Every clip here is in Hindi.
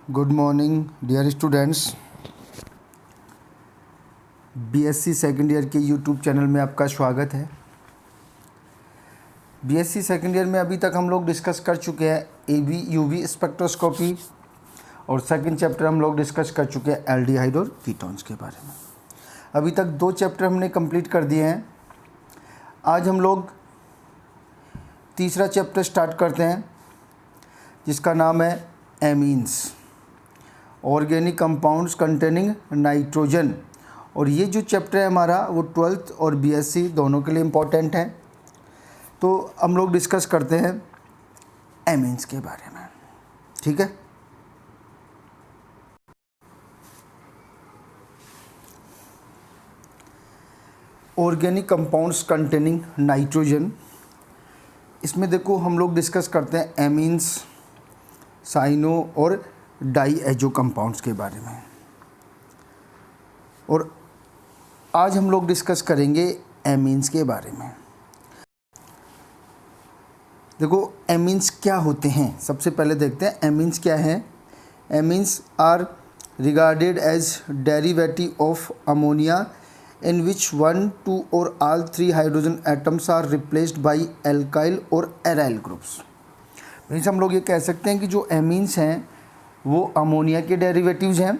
Good morning dear students. BSc second year के यूट्यूब चैनल में आपका स्वागत है। बीएससी सेकेंड ईयर में अभी तक हम लोग डिस्कस कर चुके हैं एबी यूवी स्पेक्ट्रोस्कोपी और सेकंड चैप्टर हम लोग डिस्कस कर चुके हैं एल्डिहाइड और कीटोन्स के बारे में। अभी तक 2 चैप्टर हमने कंप्लीट कर दिए हैं। आज हम लोग तीसरा चैप्टर स्टार्ट करते हैं जिसका नाम है amines, organic compounds containing nitrogen. और ये जो चैप्टर है हमारा वो 12th और बीएससी दोनों के लिए इम्पोर्टेंट है। तो हम लोग डिस्कस करते हैं एमीन्स के बारे में, ठीक है। ऑर्गेनिक कंपाउंड्स कंटेनिंग नाइट्रोजन, इसमें देखो हम लोग डिस्कस करते हैं एमीन्स, साइनो और डाईएजो कंपाउंड्स के बारे में। और आज हम लोग डिस्कस करेंगे एमीन्स के बारे में। देखो एमीन्स क्या होते हैं, सबसे पहले देखते हैं एमीन्स क्या है। Amines are regarded as derivative of ammonia in which 1, 2 or all 3 hydrogen atoms are replaced by alkyl और aryl groups। मीन्स हम लोग ये कह सकते हैं कि जो एमीन्स हैं वो अमोनिया के डेरिवेटिव्स हैं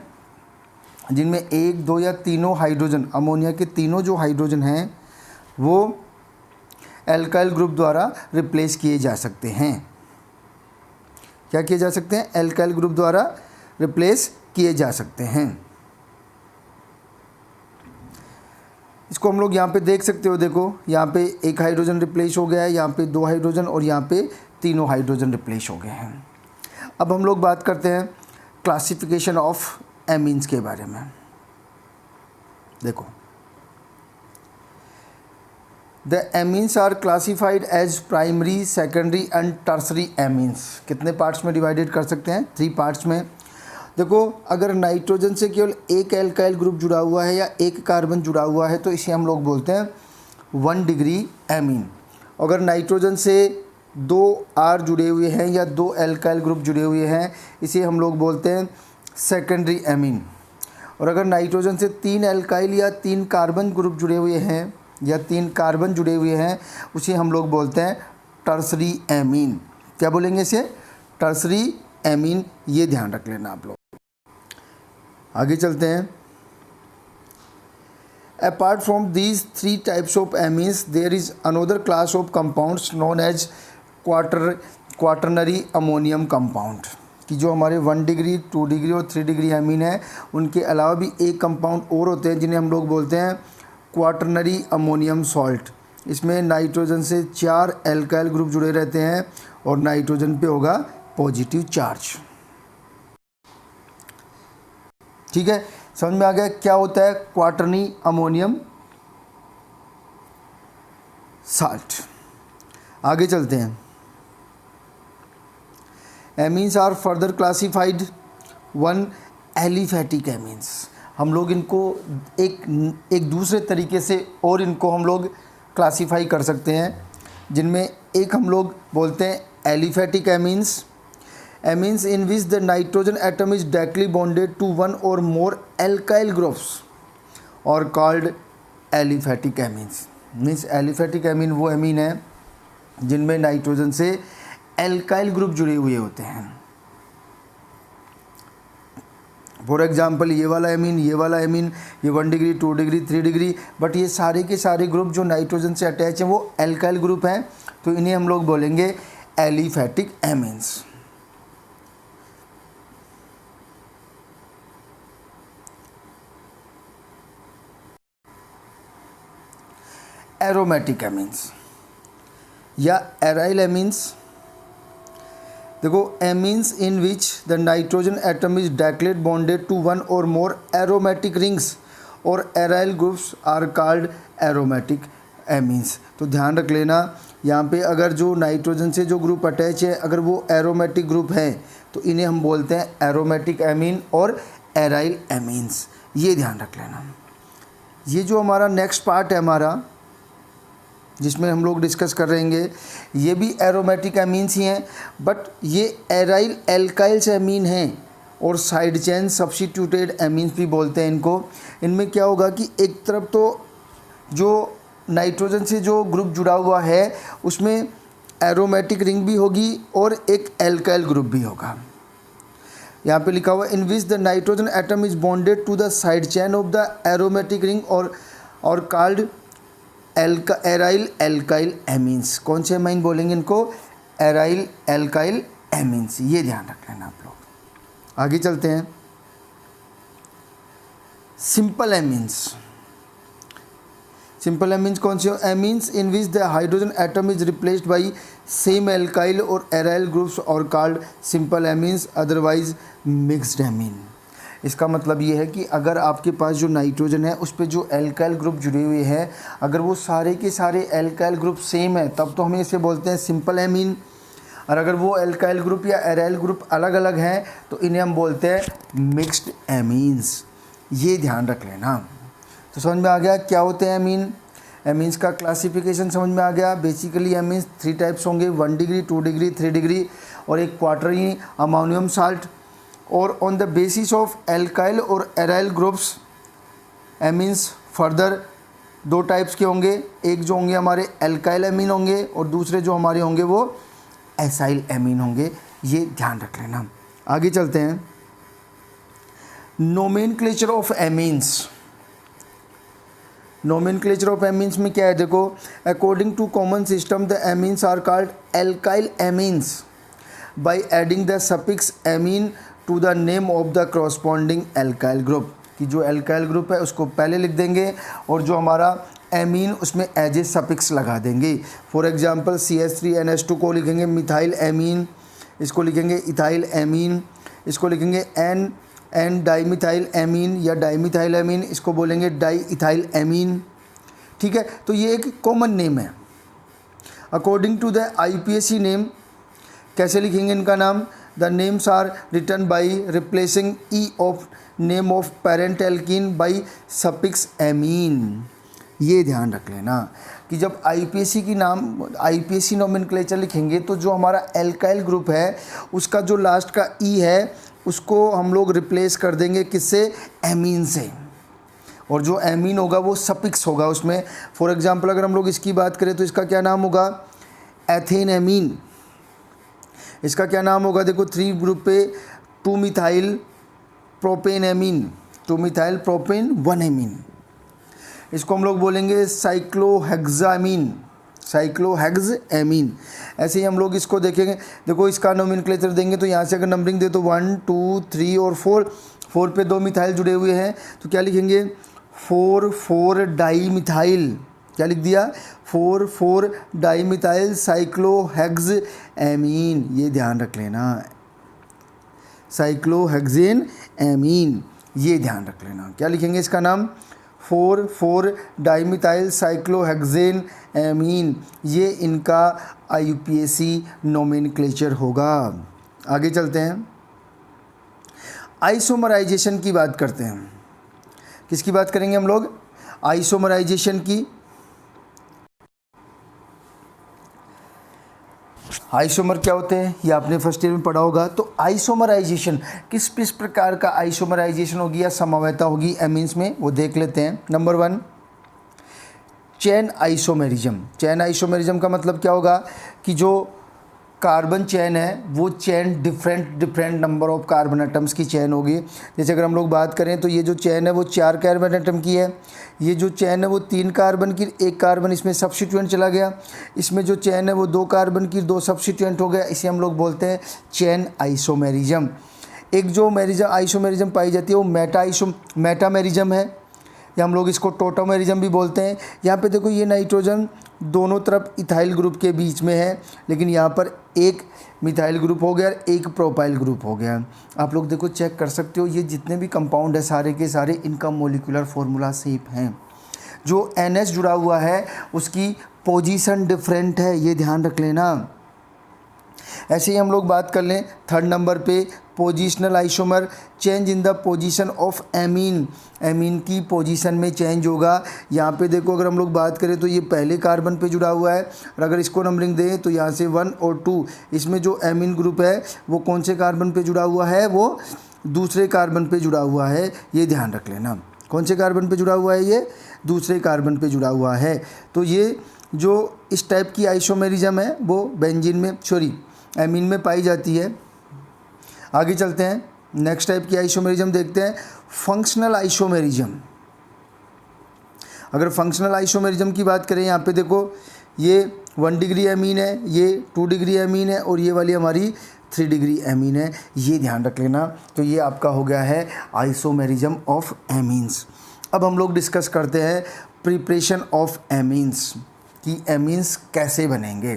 जिनमें 1, 2 या तीनों हाइड्रोजन, अमोनिया के तीनों जो हाइड्रोजन हैं वो एल्काइल ग्रुप द्वारा रिप्लेस किए जा सकते हैं। क्या किए जा सकते हैं? एल्काइल ग्रुप द्वारा रिप्लेस किए जा सकते हैं। इसको हम लोग यहाँ पे देख सकते हो। देखो यहाँ पे 1 हाइड्रोजन रिप्लेस हो गया है, यहाँ पे 2 हाइड्रोजन और यहाँ पे तीनों हाइड्रोजन रिप्लेस हो गए हैं। अब हम लोग बात करते हैं क्लासिफिकेशन ऑफ एमीन्स के बारे में। देखो the amines are classified as primary, secondary and tertiary amines. कितने पार्ट्स में डिवाइडेड कर सकते हैं? 3 पार्ट्स में। देखो अगर नाइट्रोजन से केवल 1 एल्काइल ग्रुप जुड़ा हुआ है या 1 कार्बन जुड़ा हुआ है तो इसे हम लोग बोलते हैं 1 डिग्री एमीन। अगर नाइट्रोजन से 2 R जुड़े हुए हैं या 2 एल्काइल ग्रुप जुड़े हुए हैं इसे हम लोग बोलते हैं सेकेंडरी एमीन। और अगर नाइट्रोजन से 3 एल्काइल या 3 कार्बन ग्रुप जुड़े हुए हैं या 3 कार्बन जुड़े हुए हैं उसे हम लोग बोलते हैं टर्सरी एमीन। क्या बोलेंगे इसे? Tertiary amine. ये ध्यान रख लेना आप लोग। आगे चलते हैं। Apart from these 3 types of amines there is another class of compounds known as quaternary ammonium compound. कि जो हमारे 1 डिग्री, 2 डिग्री और 3 डिग्री एमीन है उनके अलावा भी एक कंपाउंड और होते हैं जिन्हें हम लोग बोलते हैं क्वाटरनरी अमोनियम सॉल्ट। इसमें नाइट्रोजन से 4 एल्काइल ग्रुप जुड़े रहते हैं और नाइट्रोजन पे होगा पॉजिटिव चार्ज। ठीक है, समझ में आ गया क्या होता है क्वाटरनी अमोनियम साल्ट। आगे चलते हैं। Amines are further classified 1 aliphatic amines. हम लोग इनको एक दूसरे तरीके से और इनको हम लोग क्लासिफाई कर सकते हैं जिनमें एक हम लोग बोलते हैं aliphatic amines. Amines in which the nitrogen atom is directly bonded to 1 or more alkyl groups or called aliphatic amines। Means aliphatic amine वो एमीन है जिनमें नाइट्रोजन से एल्काइल ग्रुप जुड़े हुए होते हैं। फॉर एग्जाम्पल ये वाला एमीन, ये वाला एमीन, ये 1 डिग्री, 2 डिग्री, 3 डिग्री, बट ये सारे के सारे ग्रुप जो नाइट्रोजन से अटैच हैं वो एल्काइल ग्रुप हैं, तो इन्हें हम लोग बोलेंगे एलिफैटिक एमीन्स। एरोमेटिक एमीन्स या एराइल एमीन्स। देखो amines in which the nitrogen atom is directly bonded to 1 or more aromatic rings or aryl groups are called aromatic amines. तो ध्यान रख लेना यहाँ पे अगर जो नाइट्रोजन से जो ग्रुप अटैच है अगर वो एरोमेटिक ग्रुप है तो इन्हें हम बोलते हैं एरोमेटिक एमीन और एराइल एमीन्स। ये ध्यान रख लेना। ये जो हमारा नेक्स्ट पार्ट है हमारा जिसमें हम लोग डिस्कस कर रहेंगे ये भी एरोमेटिक एमीन्स ही हैं, बट ये एराइल एल्काइल्स एमीन हैं और साइड चेन सब्स्टिट्यूटेड एमीन्स भी बोलते हैं इनको। इनमें क्या होगा कि एक तरफ तो जो नाइट्रोजन से जो ग्रुप जुड़ा हुआ है उसमें एरोमेटिक रिंग भी होगी और एक एल्काइल ग्रुप भी होगा। यहाँ पे लिखा हुआ in which the nitrogen atom is bonded to the side chain of the aromatic ring are called aryl alkyl amines. कौन से एमाइन बोलेंगे इनको? Aryl alkyl amines. ये ध्यान रख लेना आप लोग। आगे चलते हैं। Simple amines. सिंपल एमीन्स कौन से? Amines in which the hydrogen atom is replaced by same alkyl और एराइल ग्रुप्स और called simple amines, otherwise mixed amine. इसका मतलब ये है कि अगर आपके पास जो नाइट्रोजन है उस पर जो एल्काइल ग्रुप जुड़े हुए हैं, अगर वो सारे के सारे एल्काइल ग्रुप सेम है तब तो हम इसे बोलते हैं सिंपल एमीन। और अगर वो एल्काइल ग्रुप या एराइल ग्रुप अलग अलग हैं तो इन्हें हम बोलते हैं मिक्स्ड एमीन्स। ये ध्यान रख लेना। तो समझ में आ गया क्या होते हैं एमीन। एमीन्स का क्लासिफिकेशन समझ में आ गया। बेसिकली एमीन्स 3 टाइप्स होंगे, 1 डिग्री, 2 डिग्री, 3 डिग्री और एक क्वार्टरनी अमोनियम साल्ट। और on the basis of alkyl और aryl groups amines further 2 types के होंगे। एक जो होंगे हमारे एल्काइल एमीन होंगे और दूसरे जो हमारे होंगे वो एसाइल एमीन होंगे। ये ध्यान रख लेना। आगे चलते हैं। Nomenclature of amines. Nomenclature of amines में क्या है देखो, according to common system the amines are called alkyl amines by adding the suffix amine to the name of the corresponding alkyl group. कि जो एल्काइल ग्रुप है उसको पहले लिख देंगे और जो हमारा एमीन उसमें एज ए सफिक्स लगा देंगे। फॉर एग्जांपल CH3NH2 को लिखेंगे मिथाइल एमीन, इसको लिखेंगे इथाइल एमीन, इसको लिखेंगे एन डाईमिथाइल एमीन या डाईमिथाइल एमीन, इसको बोलेंगे डाई इथाइल एमीन। ठीक है, तो ये एक कॉमन नेम है। According to the IUPAC name कैसे लिखेंगे इनका नाम? The names are written by replacing e of name of parent alkene by suffix amine. ये ध्यान रख लेना कि जब IUPAC नोमेनक्लेचर लिखेंगे तो जो हमारा एल्काइल ग्रुप है उसका जो लास्ट का ई है उसको हम लोग रिप्लेस कर देंगे किससे? एमीन से। और जो एमीन होगा वो सफिक्स होगा उसमें। फॉर एग्जांपल अगर हम लोग इसकी बात करें तो इसका क्या नाम होगा? Ethane amine. इसका क्या नाम होगा? देखो 3 ग्रुप पे 2 methyl propane amine, 2 methyl propane 1 amine. इसको हम लोग बोलेंगे साइक्लोहेक्सामीन, साइक्लोहेक्स एमीन। ऐसे ही हम लोग इसको देखेंगे। देखो इसका नोमेनक्लेचर देंगे तो यहाँ से अगर नंबरिंग दे तो 1 2 3 और 4 पे 2 मिथाइल जुड़े हुए हैं तो क्या लिखेंगे? 4 डाई मिथाइल। क्या लिख दिया? 4 डाई मिथाइल साइक्लोहेक्स एमीन। ये ध्यान रख लेना, साइक्लोहेक्सेन एमीन। ये ध्यान रख लेना। क्या लिखेंगे इसका नाम? 4 डाईमिथाइल साइक्लोहेक्सेन एमीन। ये इनका IUPAC नोमेनक्लेचर होगा। आगे चलते हैं। आइसोमराइजेशन की बात करते हैं। किसकी बात करेंगे हम लोग? आइसोमराइजेशन की। आइसोमर क्या होते हैं ये आपने फर्स्ट ईयर में पढ़ा होगा। तो आइसोमराइजेशन किस प्रकार का आइसोमराइजेशन होगी या समवेता होगी एमीन्स में, वो देख लेते हैं। Number 1 chain isomerism. Chain isomerism का मतलब क्या होगा कि जो कार्बन चेन है वो chain different number of carbon atoms की चेन होगी। जैसे अगर हम लोग बात करें तो ये जो चेन है वो 4 कार्बन एटम की है। ये जो चेन है वो 3 कार्बन की, 1 कार्बन इसमें सब्स्टिट्यूएंट चला गया। इसमें जो चेन है वो 2 कार्बन की, 2 सब्स्टिट्यूएंट हो गया। इसे हम लोग बोलते हैं चेन आइसोमेरिज्म। एक जो आइसोमेरिज्म पाई जाती है वो मेटामेरिज्म है या हम लोग इसको टोटोमेरिज्म भी बोलते हैं। यहाँ पे देखो ये नाइट्रोजन दोनों तरफ इथाइल ग्रुप के बीच में है, लेकिन यहाँ पर एक मिथाइल ग्रुप हो गया, एक प्रोपाइल ग्रुप हो गया। आप लोग देखो चेक कर सकते हो, ये जितने भी कंपाउंड है सारे के सारे इनका मोलिकुलर फार्मूला सेम है। जो NH जुड़ा हुआ है उसकी पोजीशन डिफरेंट है, ये ध्यान रख लेना। ऐसे ही हम लोग बात कर लें 3rd नंबर पे positional isomer, change in the position of amine. Amine की पोजीशन में चेंज होगा। यहाँ पे देखो अगर हम लोग बात करें तो ये पहले कार्बन पे जुड़ा हुआ है और अगर इसको नंबरिंग दें तो यहाँ से 1 और 2, इसमें जो एमीन ग्रुप है वो कौन से कार्बन पे जुड़ा हुआ है? वो दूसरे कार्बन पे जुड़ा हुआ है, ये ध्यान रख लेना। कौन से कार्बन पे जुड़ा हुआ है? ये दूसरे कार्बन पे जुड़ा हुआ है। तो ये जो इस टाइप की आइसोमेरिज्म है वो बेंजीन में एमीन में पाई जाती है। आगे चलते हैं, नेक्स्ट टाइप की आइसोमेरिज्म देखते हैं, फंक्शनल आइसोमेरिज्म। अगर फंक्शनल आइसोमेरिज्म की बात करें, यहाँ पे देखो ये 1 डिग्री एमीन है, ये 2 डिग्री एमीन है और ये वाली हमारी 3 डिग्री एमीन है, ये ध्यान रख लेना। तो ये आपका हो गया है आइसोमेरिज्म ऑफ एमीन्स। अब हम लोग डिस्कस करते हैं प्रिपरेशन ऑफ एमीन्स कि एमीन्स कैसे बनेंगे।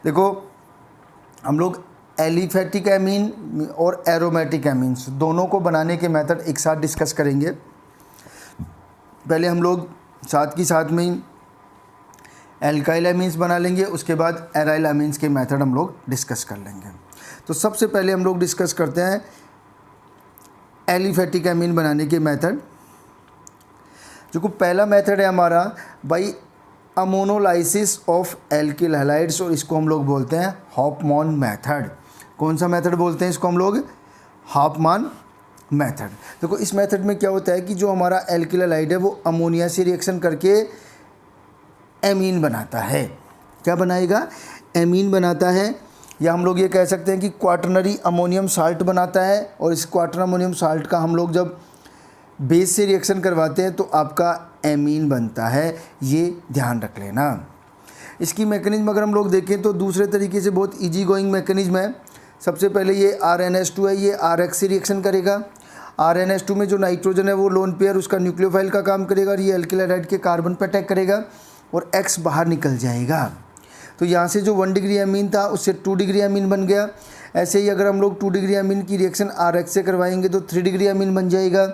देखो हम लोग एलिफेटिक एमीन और एरोमेटिक एमीन्स दोनों को बनाने के मेथड एक साथ डिस्कस करेंगे। पहले हम लोग साथ में ही एल्काइल एमीन्स बना लेंगे, उसके बाद एराइल एमीन्स के मेथड हम लोग डिस्कस कर लेंगे। तो सबसे पहले हम लोग डिस्कस करते हैं एलिफेटिक एमीन बनाने के मेथड। जो पहला मेथड है हमारा by ammonolysis of alkyl halides, और इसको हम लोग बोलते हैं हॉफमान मेथड। कौन सा मेथड बोलते हैं इसको हम लोग? हॉफमान मेथड। देखो इस मेथड में क्या होता है कि जो हमारा एल्किल हैलाइड है वो अमोनिया से रिएक्शन करके एमीन बनाता है। क्या बनाएगा? एमीन बनाता है, या हम लोग ये कह सकते हैं कि क्वाटरनरी अमोनियम साल्ट बनाता है। और इस क्वाटरनरी अमोनियम साल्ट का हम लोग जब बेस से रिएक्शन करवाते हैं तो आपका एमीन बनता है, ये ध्यान रख लेना। इसकी मैकेनिज्म अगर हम लोग देखें तो दूसरे तरीके से बहुत इजी गोइंग मैकेनिज्म है। सबसे पहले ये RNH2 है, ये RX से रिएक्शन करेगा। RNH2 में जो नाइट्रोजन है वो लोन पेयर उसका न्यूक्लियोफाइल का काम करेगा और ये एल्किल हैलाइड के कार्बन पर अटैक करेगा और X बाहर निकल जाएगा। तो यहाँ से जो 1 डिग्री एमीन था उससे 2 डिग्री एमीन बन गया। ऐसे ही अगर हम लोग 2 डिग्री एमीन की रिएक्शन RX से करवाएंगे तो 3 डिग्री एमीन बन जाएगा,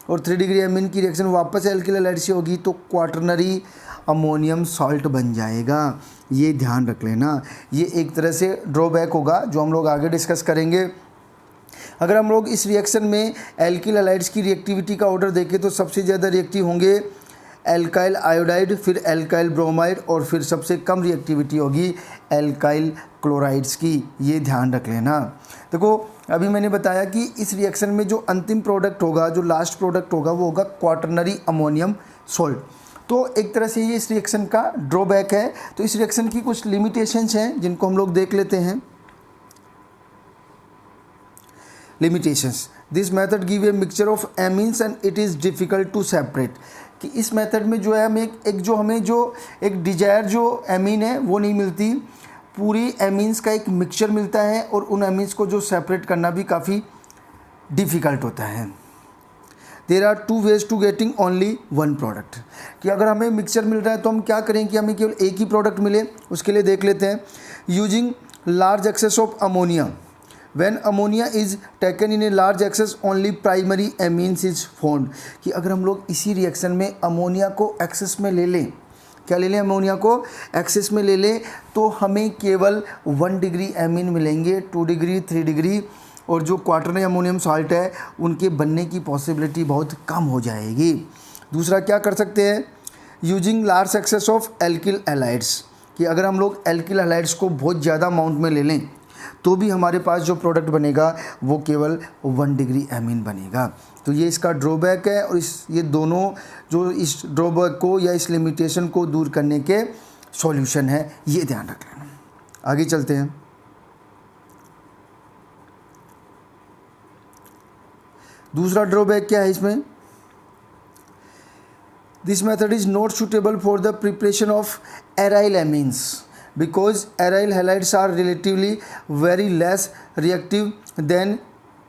और 3 डिग्री एमीन की रिएक्शन वापस एल्किल हैलाइड से होगी तो क्वाटरनरी अमोनियम सॉल्ट बन जाएगा। ये ध्यान रख लेना। ये एक तरह से ड्रॉबैक होगा जो हम लोग आगे डिस्कस करेंगे। अगर हम लोग इस रिएक्शन में एल्किल हैलाइड्स की रिएक्टिविटी का ऑर्डर देखें तो सबसे ज़्यादा रिएक्टिव होंगे एल्काइल आयोडाइड, फिर एल्काइल ब्रोमाइड, और फिर सबसे कम रिएक्टिविटी होगी एल्काइल क्लोराइड्स की। ये ध्यान रख लेना। देखो अभी मैंने बताया कि इस रिएक्शन में जो अंतिम प्रोडक्ट होगा, जो लास्ट प्रोडक्ट होगा, वो होगा क्वाटरनरी अमोनियम सॉल्ट। तो एक तरह से ये इस रिएक्शन का ड्रॉबैक है। तो इस रिएक्शन की कुछ लिमिटेशंस हैं जिनको हम लोग देख लेते हैं। Limitations, this method give a mixture of amines and it is difficult to separate. कि इस मेथड में जो है हमें एक डिजायर जो एमीन है वो नहीं मिलती, पूरी एमीन्स का एक मिक्सचर मिलता है और उन एमीन्स को जो सेपरेट करना भी काफ़ी डिफ़िकल्ट होता है। There are 2 ways to getting only 1 product. कि अगर हमें मिक्सचर मिल रहा है तो हम क्या करें कि हमें केवल एक ही प्रोडक्ट मिले, उसके लिए देख लेते हैं। Using large access of ammonia, when ammonia is taken in a large access only primary amines is formed. कि अगर हम लोग इसी रिएक्शन में अमोनिया को एक्सेस में ले लें, क्या ले लें? अमोनिया को एक्सेस में ले लें तो हमें केवल 1 डिग्री एमीन मिलेंगे, 2 डिग्री, 3 डिग्री, और जो क्वाटरनरी अमोनियम सॉल्ट है उनके बनने की पॉसिबिलिटी बहुत कम हो जाएगी। दूसरा क्या कर सकते हैं? Using large access of alkyl halides. कि अगर हम लोग एल्किल हैलाइड्स को बहुत ज़्यादा अमाउंट में ले लें तो भी हमारे पास जो प्रोडक्ट बनेगा वो केवल 1 डिग्री एमीन बनेगा। तो ये इसका ड्रॉबैक है, और ये दोनों जो इस ड्रॉबैक को या इस लिमिटेशन को दूर करने के सॉल्यूशन है, ये ध्यान रख लेना। आगे चलते हैं। दूसरा ड्रॉबैक क्या है इसमें? This method is not suitable for the preparation of aryl amines because aryl halides are relatively very less reactive than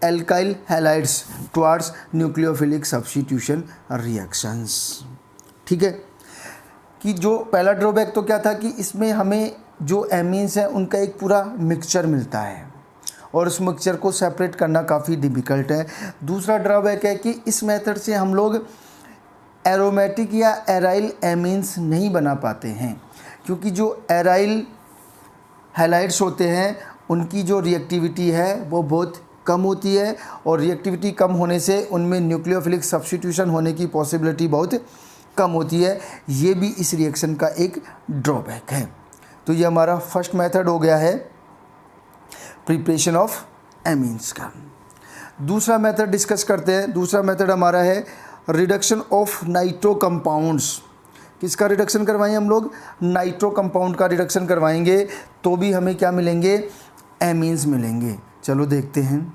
alkyl halides towards nucleophilic substitution reactions। ठीक है, कि जो पहला ड्रॉबैक तो क्या था कि इसमें हमें जो एमीन्स हैं उनका एक पूरा मिक्सचर मिलता है और उस मिक्सचर को सेपरेट करना काफ़ी डिफ़िकल्ट है। दूसरा ड्रॉबैक है कि इस मेथड से हम लोग एरोमेटिक या एराइल एमीन्स नहीं बना पाते हैं, क्योंकि जो एराइल हैलाइड्स होते हैं उनकी जो रिएक्टिविटी है वो बहुत कम होती है, और रिएक्टिविटी कम होने से उनमें न्यूक्लियोफिलिक सब्स्टिट्यूशन होने की पॉसिबिलिटी बहुत कम होती है। ये भी इस रिएक्शन का एक ड्रॉबैक है। तो ये हमारा फर्स्ट मेथड हो गया है प्रिपरेशन ऑफ एमीन्स का। दूसरा मेथड डिस्कस करते हैं। दूसरा मेथड हमारा है रिडक्शन ऑफ नाइट्रो कंपाउंड्स। किसका रिडक्शन करवाएंगे हम लोग? नाइट्रो कंपाउंड का रिडक्शन करवाएंगे, तो भी हमें क्या मिलेंगे? एमीन्स मिलेंगे। चलो देखते हैं।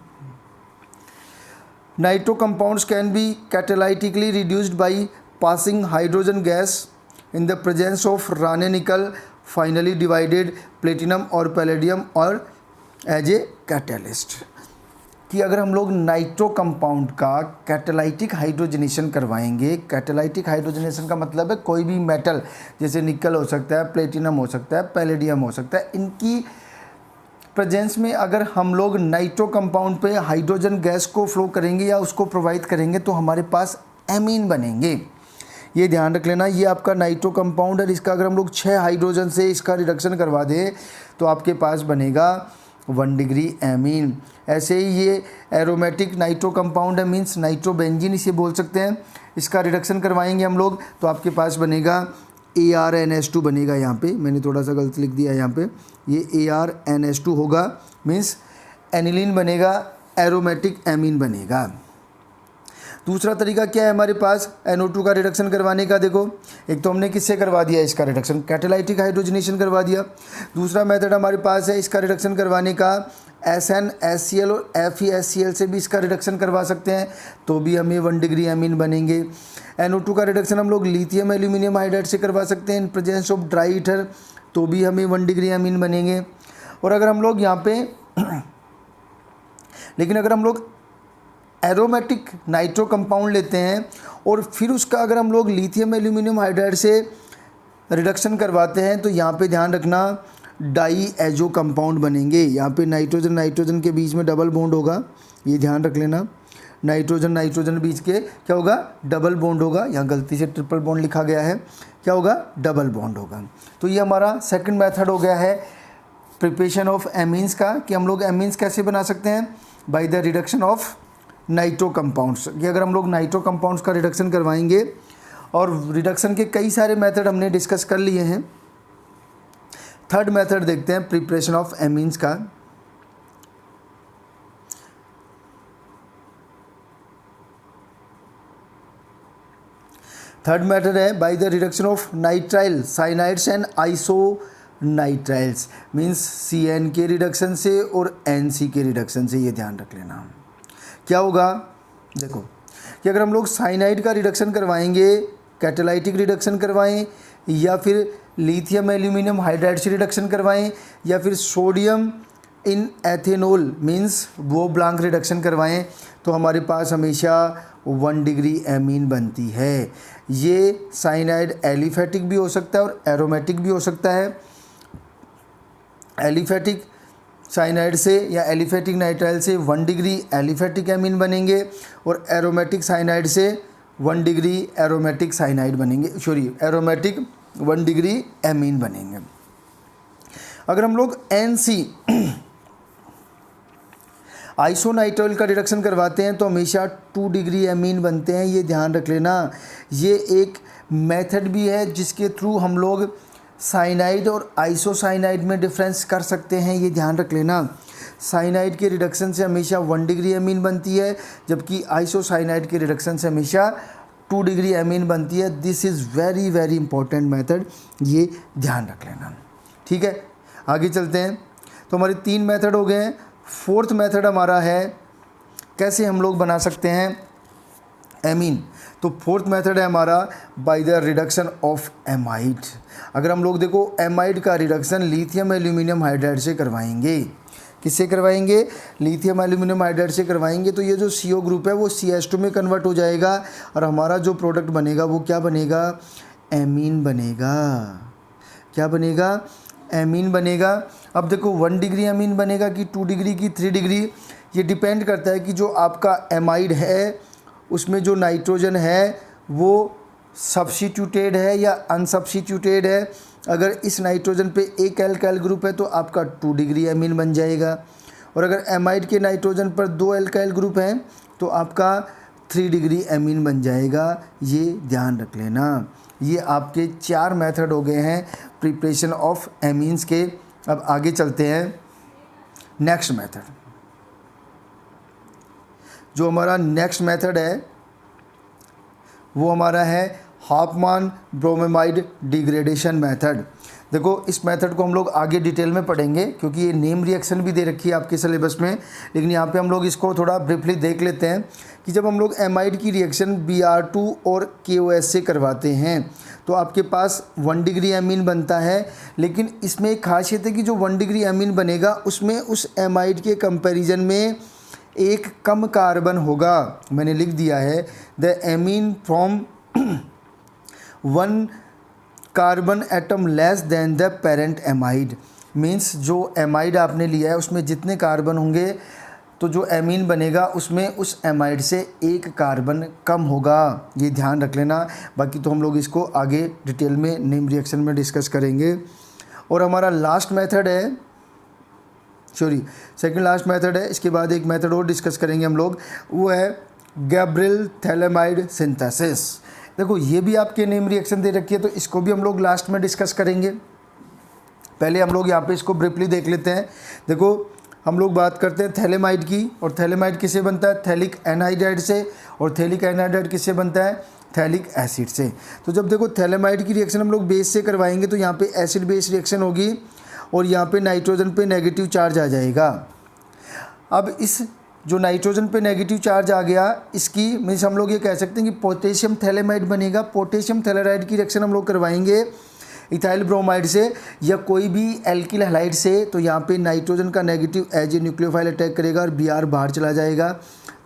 Nitro compounds can be catalytically reduced by passing hydrogen gas in the presence of Raney nickel finely divided platinum और पैलेडियम और एज ए कैटलिस्ट। कि अगर हम लोग नाइट्रो कंपाउंड का कैटालाइटिक हाइड्रोजनेशन करवाएंगे, कैटालाइटिक हाइड्रोजनेशन का मतलब है कोई भी मेटल, जैसे निकल हो सकता है, प्लेटिनम हो सकता है, पैलेडियम हो सकता है, इनकी प्रेजेंस में अगर हम लोग नाइट्रो कंपाउंड पे हाइड्रोजन गैस को फ्लो करेंगे या उसको प्रोवाइड करेंगे तो हमारे पास एमीन बनेंगे। ये ध्यान रख लेना। ये आपका नाइट्रो कंपाउंड है, इसका अगर हम लोग 6 हाइड्रोजन से इसका रिडक्शन करवा दें तो आपके पास बनेगा 1 डिग्री एमीन। ऐसे ही ये एरोमेटिक नाइट्रो कंपाउंड है, मीन्स नाइट्रोबेंजीन इसे बोल सकते हैं। इसका रिडक्शन करवाएंगे हम लोग तो आपके पास बनेगा ArNH2 बनेगा। यहाँ पे मैंने थोड़ा सा गलत लिख दिया, यहाँ पे ये ArNH2 होगा, मीन्स एनिलीन बनेगा, एरोमेटिक एमीन बनेगा। दूसरा तरीका क्या है हमारे पास NO2 का रिडक्शन करवाने का? देखो, एक तो हमने किससे करवा दिया इसका रिडक्शन? कैटालाइटिक हाइड्रोजनेशन करवा दिया। दूसरा मेथड हमारे पास है इसका रिडक्शन करवाने का SnHCl और FeHCl से भी इसका रिडक्शन करवा सकते हैं, तो भी हमें 1 डिग्री एमीन बनेंगे। NO2 का रिडक्शन हम लोग लिथियम एल्यूमिनियम हाइड्राइड से करवा सकते हैं in presence of dry ether, तो भी हमें 1 डिग्री एमीन बनेंगे। और अगर हम लोग यहाँ पे लेकिन अगर हम लोग एरोमेटिक नाइट्रो कंपाउंड लेते हैं और फिर उसका अगर हम लोग लिथियम एल्यूमिनियम हाइड्राइड से रिडक्शन करवाते हैं तो यहाँ पे ध्यान रखना डाई एजो कंपाउंड बनेंगे। यहाँ पे नाइट्रोजन नाइट्रोजन के बीच में डबल बॉन्ड होगा, ये ध्यान रख लेना। नाइट्रोजन नाइट्रोजन बीच के क्या होगा? डबल बॉन्ड होगा। यहाँ गलती से ट्रिपल बॉन्ड लिखा गया है, क्या होगा? डबल बॉन्ड होगा। तो ये हमारा सेकंड मेथड हो गया है प्रिपरेशन ऑफ एमीन्स का, कि हम लोग एमीन्स कैसे बना सकते हैं? Bye the reduction of nitro compounds. कि अगर हम लोग नाइट्रो कंपाउंड्स का रिडक्शन करवाएंगे, और रिडक्शन के कई सारे मेथड हमने डिस्कस कर लिए हैं। थर्ड मेथड देखते हैं प्रिपरेशन ऑफ एमीन्स का। थर्ड मेथड है by the reduction of nitrile cyanides and isonitriles, means CN के रिडक्शन से और NC के रिडक्शन से। ये ध्यान रख लेना। क्या होगा? देखो कि अगर हम लोग साइनाइड का रिडक्शन करवाएंगे, कैटालाइटिक रिडक्शन करवाएं, या फिर लिथियम एल्यूमिनियम हाइड्राइड से रिडक्शन करवाएं, या फिर सोडियम इन एथेनॉल मीन्स वो ब्लांक रिडक्शन करवाएं, तो हमारे पास हमेशा 1 डिग्री एमीन बनती है। ये साइनाइड एलिफेटिक भी हो सकता है और एरोमेटिक भी हो सकता है। एलिफेटिक साइनाइड से या एलिफेटिक नाइट्राइल से 1 डिग्री एलिफेटिक एमीन बनेंगे, और एरोमेटिक साइनाइड से 1 डिग्री एरोमेटिक साइनाइड बनेंगे, एरोमेटिक 1 डिग्री एमीन बनेंगे। अगर हम लोग NC आइसोनाइट्राइल का रिडक्शन करवाते हैं तो हमेशा 2 डिग्री एमीन बनते हैं, ये ध्यान रख लेना। ये एक मेथड भी है जिसके थ्रू हम लोग साइनाइड और आइसोसाइनाइड में डिफरेंस कर सकते हैं, ये ध्यान रख लेना। साइनाइड के रिडक्शन से हमेशा 1 डिग्री एमीन बनती है, जबकि आइसोसाइनाइड के रिडक्शन से हमेशा 2 डिग्री एमीन बनती है। This is very very important method, ये ध्यान रख लेना। ठीक है, आगे चलते हैं। तो हमारे 3 मेथड हो गए हैं। फोर्थ मेथड हमारा है कैसे हम लोग बना सकते हैं एमीन। तो फोर्थ मेथड है हमारा bye the reduction of amide. अगर हम लोग देखो एमाइड का रिडक्शन लिथियम एल्यूमिनियम हाइड्राइड से करवाएंगे, किससे करवाएंगे? लिथियम एल्यूमिनियम हाइड्राइड से करवाएंगे, तो ये जो CO ग्रुप है वो CH2 में कन्वर्ट हो जाएगा, और हमारा जो प्रोडक्ट बनेगा वो क्या बनेगा? एमीन बनेगा। क्या बनेगा? एमीन बनेगा। अब देखो 1 डिग्री एमीन बनेगा कि 2 डिग्री की 3 डिग्री, ये डिपेंड करता है कि जो आपका एमाइड है उसमें जो नाइट्रोजन है वो सब्स्टिट्यूटेड है या अनसब्स्टिट्यूटेड है। अगर इस नाइट्रोजन पे एक एल्काइल ग्रुप है तो आपका 2 डिग्री एमीन बन जाएगा, और अगर एमाइड के नाइट्रोजन पर 2 एल्काइल ग्रुप हैं तो आपका 3 डिग्री एमीन बन जाएगा। ये ध्यान रख लेना। ये आपके 4 मेथड हो गए हैं प्रिपरेशन ऑफ एमीन्स के। अब आगे चलते हैं नेक्स्ट मेथड। जो हमारा नेक्स्ट मेथड है वो हमारा है हॉफमैन ब्रोमेमाइड डिग्रेडेशन मेथड। देखो इस मेथड को हम लोग आगे डिटेल में पढ़ेंगे क्योंकि ये नेम रिएक्शन भी दे रखी है आपके सिलेबस में, लेकिन यहाँ पे हम लोग इसको थोड़ा ब्रीफली देख लेते हैं कि जब हम लोग एमाइड की रिएक्शन Br2 और KOH से करवाते हैं तो आपके पास 1 डिग्री एमीन बनता है, लेकिन इसमें एक खासियत है कि जो 1 डिग्री एमीन बनेगा उसमें उस एमाइड के कंपैरिजन में एक कम कार्बन होगा। मैंने लिख दिया है the amine from 1 carbon atom less than the parent amide. Means जो एमाइड आपने लिया है उसमें जितने कार्बन होंगे तो जो एमीन बनेगा उसमें उस एमाइड से एक कार्बन कम होगा, ये ध्यान रख लेना। बाकी तो हम लोग इसको आगे डिटेल में नेम रिएक्शन में डिस्कस करेंगे। और हमारा लास्ट मेथड है, सेकंड लास्ट मेथड है, इसके बाद एक मेथड और डिस्कस करेंगे हम लोग, वो है गैब्रियल थैलेमाइड सिंथेसिस। देखो ये भी आपके नेम रिएक्शन दे रखी है तो इसको भी हम लोग लास्ट में डिस्कस करेंगे। पहले हम लोग यहाँ पे इसको ब्रीफली देख लेते हैं। देखो हम लोग बात करते हैं थैलेमाइड की, और थैलेमाइड किससे बनता है? थैलिक एनहाइड्राइड से। और थैलिक एनहाइड्राइड किससे बनता है? थैलिक एसिड से। तो जब देखो थैलेमाइड की रिएक्शन हम लोग बेस से करवाएंगे तो यहाँ पे एसिड बेस रिएक्शन होगी और यहाँ पे नाइट्रोजन पे नेगेटिव चार्ज आ जाएगा। अब इस जो नाइट्रोजन पे नेगेटिव चार्ज आ गया इसकी मीन्स हम लोग ये कह सकते हैं कि पोटेशियम थैलेमाइड बनेगा। पोटेशियम थैलेराइड की रिएक्शन हम लोग करवाएंगे इथाइल ब्रोमाइड से या कोई भी एल्किल हैलाइड से, तो यहाँ पे नाइट्रोजन का negative as a nucleophile attack करेगा और Br बाहर चला जाएगा,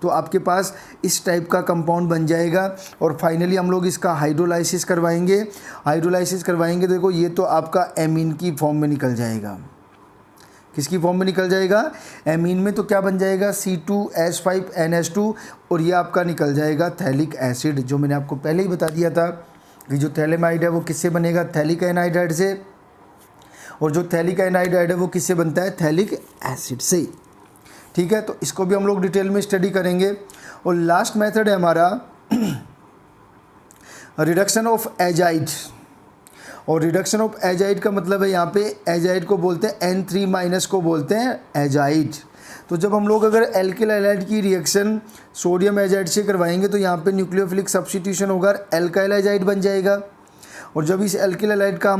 तो आपके पास इस टाइप का कंपाउंड बन जाएगा। और फाइनली हम लोग इसका हाइड्रोलाइसिस करवाएंगे। हाइड्रोलाइसिस करवाएंगे तो देखो ये तो आपका एमीन की फॉर्म में निकल जाएगा। किसकी फॉर्म में निकल जाएगा? एमीन में। तो क्या बन जाएगा? C2H5NH2 और ये आपका निकल जाएगा थैलिक एसिड, जो मैंने आपको पहले ही बता दिया था कि जो थैलेमाइड है वो किससे बनेगा? थैलिक एनहाइड्राइड से। और जो थैलिक एनहाइड्राइड है वो किससे बनता है? थैलिक एसिड से। ठीक है, तो इसको भी हम लोग डिटेल में स्टडी करेंगे। और लास्ट मेथड है हमारा रिडक्शन ऑफ एजाइड। और रिडक्शन ऑफ एजाइड का मतलब है यहाँ पे एजाइड को बोलते हैं N3- को बोलते हैं एजाइड। तो जब हम लोग अगर एल्किल हैलाइड की रिएक्शन सोडियम एजाइड से करवाएंगे तो यहाँ पे न्यूक्लियोफिलिक सब्स्टिट्यूशन होगा, एल्काइल एजाइड बन जाएगा। और जब इस एल्किल हैलाइड का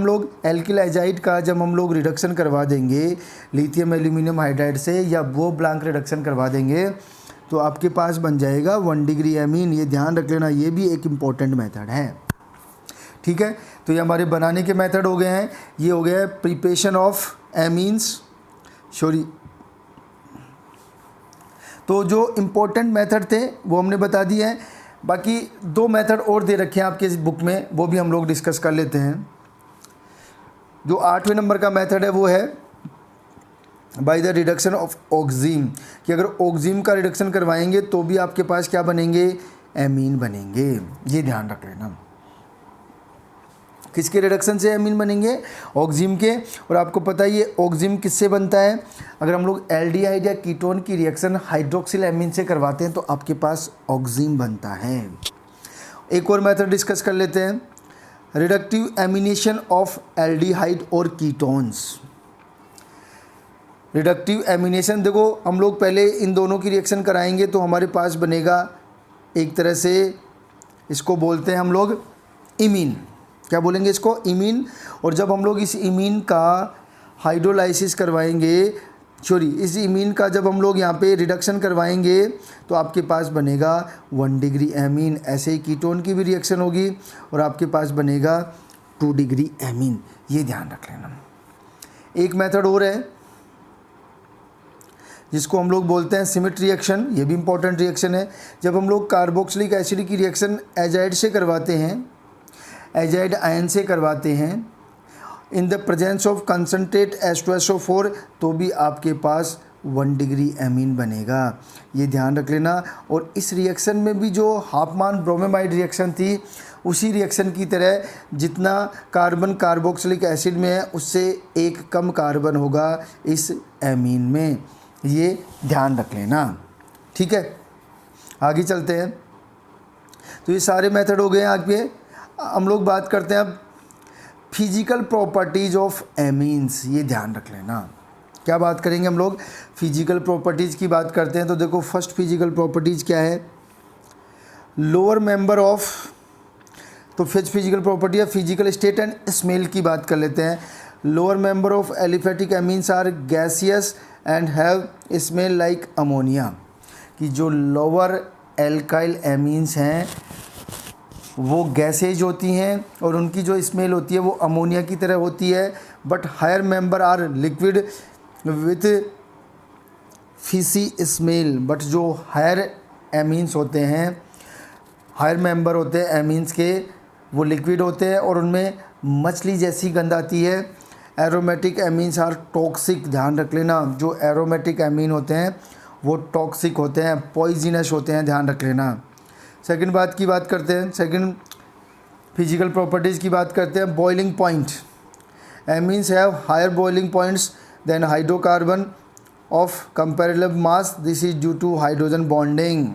एल्किल एजाइड का जब हम लोग रिडक्शन करवा देंगे लिथियम एल्यूमिनियम हाइड्राइड से या वो ब्लैंक रिडक्शन करवा देंगे तो आपके पास बन जाएगा 1 डिग्री एमीन। ये ध्यान रख लेना, ये भी एक इम्पॉर्टेंट मेथड है। ठीक है, तो ये हमारे बनाने के मेथड हो गए हैं। ये हो गया है प्रिपरेशन ऑफ एमीन्स। तो जो इम्पोर्टेंट मेथड थे वो हमने बता दिए हैं। बाकी 2 मेथड और दे रखे हैं आपके इस बुक में, वो भी हम लोग डिस्कस कर लेते हैं। जो 8वें नंबर का मेथड है वो है बाय द रिडक्शन ऑफ ऑक्सीम, कि अगर ऑक्सीम का रिडक्शन करवाएंगे तो भी आपके पास क्या बनेंगे? एमीन बनेंगे। ये ध्यान रख लेना। किसके रिडक्शन से एमीन बनेंगे? ऑक्सीम के। और आपको पता है ये ऑक्सीम किससे बनता है? अगर हम लोग एल्डिहाइड या कीटोन की रिएक्शन हाइड्रोक्सिल एमीन से करवाते हैं तो आपके पास ऑक्सीम बनता है। एक और मेथड डिस्कस कर लेते हैं, रिडक्टिव एमिनेशन ऑफ एल्डिहाइड और कीटोन्स। रिडक्टिव एमिनेशन, देखो हम लोग पहले इन दोनों की रिएक्शन कराएंगे तो हमारे पास बनेगा एक तरह से, इसको बोलते हैं हम लोग इमीन। क्या बोलेंगे इसको? इमीन। और जब हम लोग इस इमीन का हाइड्रोलाइसिस करवाएंगे, इस इमीन का जब हम लोग यहाँ पे रिडक्शन करवाएंगे तो आपके पास बनेगा 1 डिग्री एमीन। ऐसे ही कीटोन की भी रिएक्शन होगी और आपके पास बनेगा 2 डिग्री एमीन। ये ध्यान रख लेना। एक मेथड और है जिसको हम लोग बोलते हैं सिमिट रिएक्शन। ये भी इंपॉर्टेंट रिएक्शन है। जब हम लोग कार्बोक्सिलिक एसिड की रिएक्शन एजाइड से करवाते हैं, एजाइड आयन से करवाते हैं इन the presence of concentrate H2SO4, तो भी आपके पास 1 डिग्री एमीन बनेगा। ये ध्यान रख लेना। और इस रिएक्शन में भी जो हॉफमैन ब्रोमेमाइड रिएक्शन थी उसी रिएक्शन की तरह जितना कार्बन कार्बोक्सिलिक एसिड में है उससे एक कम कार्बन होगा इस एमीन में। ये ध्यान रख लेना। ठीक है, आगे चलते हैं। तो ये सारे मेथड हो गए हैं। आगे हम लोग बात करते हैं अब फिजिकल प्रॉपर्टीज़ ऑफ एमीन्स। ये ध्यान रख लेना। क्या बात करेंगे हम लोग? फिजिकल प्रॉपर्टीज़ की बात करते हैं। तो देखो फर्स्ट फिजिकल प्रॉपर्टीज़ क्या है? लोअर मेंबर ऑफ, तो फिजिकल प्रॉपर्टी है फिजिकल स्टेट एंड स्मेल की बात कर लेते हैं। Lower member of aliphatic amines are gaseous and have smell like ammonia, कि जो लोअर एल्काइल एमीन्स हैं वो गैसेज होती हैं और उनकी जो स्मेल होती है वो अमोनिया की तरह होती है। But higher member are liquid with fishy smell, but जो हायर एमीन्स होते हैं, हायर मेंबर होते हैं एमीन्स के, वो लिक्विड होते हैं और उनमें मछली जैसी गंध आती है। एरोमेटिक एमीन्स आर टॉक्सिक, ध्यान रख लेना, जो एरोमेटिक एमीन होते हैं वो टॉक्सिक होते हैं, पॉइजनस होते हैं, ध्यान रख लेना। सेकंड बात की बात करते हैं, सेकंड फिजिकल प्रॉपर्टीज़ की बात करते हैं। Boiling point, amines have higher boiling points than hydrocarbon of comparative mass, this is due to hydrogen bonding,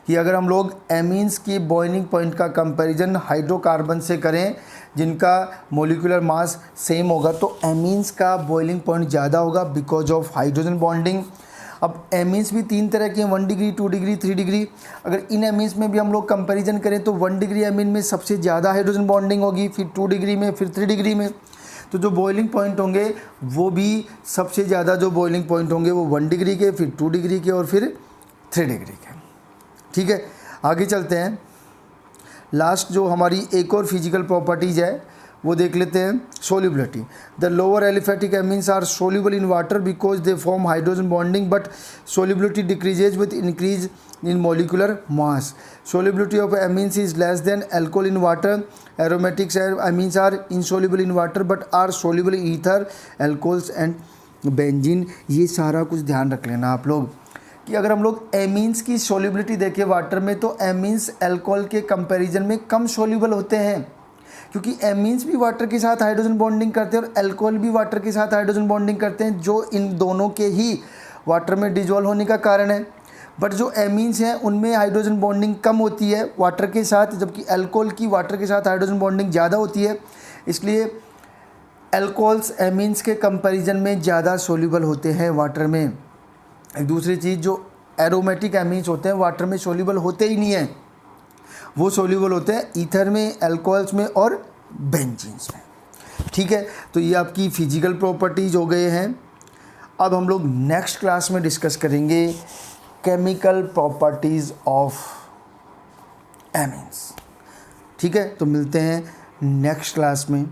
कि अगर हम लोग एमीन्स की बॉइलिंग पॉइंट का कंपैरिजन हाइड्रोकार्बन से करें जिनका मोलिकुलर मास सेम होगा तो एमीन्स का बॉइलिंग पॉइंट ज़्यादा होगा बिकॉज ऑफ हाइड्रोजन बॉन्डिंग। अब एमीन्स भी 3 तरह के हैं, 1 डिग्री, 2 डिग्री, 3 डिग्री। अगर इन एमीन्स में भी हम लोग कंपैरिजन करें तो 1 डिग्री एमीन में सबसे ज़्यादा हाइड्रोजन बॉन्डिंग होगी, फिर 2 डिग्री में, फिर 3 डिग्री में। तो जो बॉइलिंग पॉइंट होंगे वो भी सबसे ज़्यादा जो बॉइलिंग पॉइंट होंगे वो 1 डिग्री के, फिर 2 डिग्री के और फिर 3 डिग्री के। ठीक है, आगे चलते हैं। लास्ट जो हमारी एक और फिजिकल प्रॉपर्टीज़ है वो देख लेते हैं। Solubility, the lower aliphatic amines are soluble in water because they form hydrogen bonding, but solubility decreases with increase in molecular mass. Solubility of amines is less than alcohol in water. Aromatics amines are insoluble in water but are soluble in ether, alcohols and benzene. ये सारा कुछ ध्यान रख लेना आप लोग कि अगर हम लोग एमीन्स की सोल्यूबिलिटी देखें वाटर में तो एमीन्स अल्कोहल के कंपैरिजन में कम सोल्यूबल होते हैं, क्योंकि एमीन्स भी वाटर के साथ हाइड्रोजन बॉन्डिंग करते हैं और अल्कोहल भी वाटर के साथ हाइड्रोजन बॉन्डिंग करते हैं, जो इन दोनों के ही वाटर में डिजॉल्व होने का कारण है। बट जो एमीन्स हैं उनमें हाइड्रोजन बॉन्डिंग कम होती है वाटर के साथ, जबकि अल्कोहल की वाटर के साथ हाइड्रोजन बॉन्डिंग ज़्यादा होती है। इसलिए अल्कोहल्स एमीन्स के कंपैरिजन में ज़्यादा सोल्यूबल होते हैं वाटर में। एक दूसरी चीज़, जो एरोमेटिक एमीन्स होते हैं वाटर में सोल्यूबल होते ही नहीं हैं, वो सोल्यूबल होते हैं ईथर में, अल्कोहल्स में और बेंजीन्स में। ठीक है, तो ये आपकी फिजिकल प्रॉपर्टीज़ हो गए हैं। अब हम लोग नेक्स्ट क्लास में डिस्कस करेंगे केमिकल प्रॉपर्टीज़ ऑफ एमीन्स। ठीक है, तो मिलते हैं नेक्स्ट क्लास में।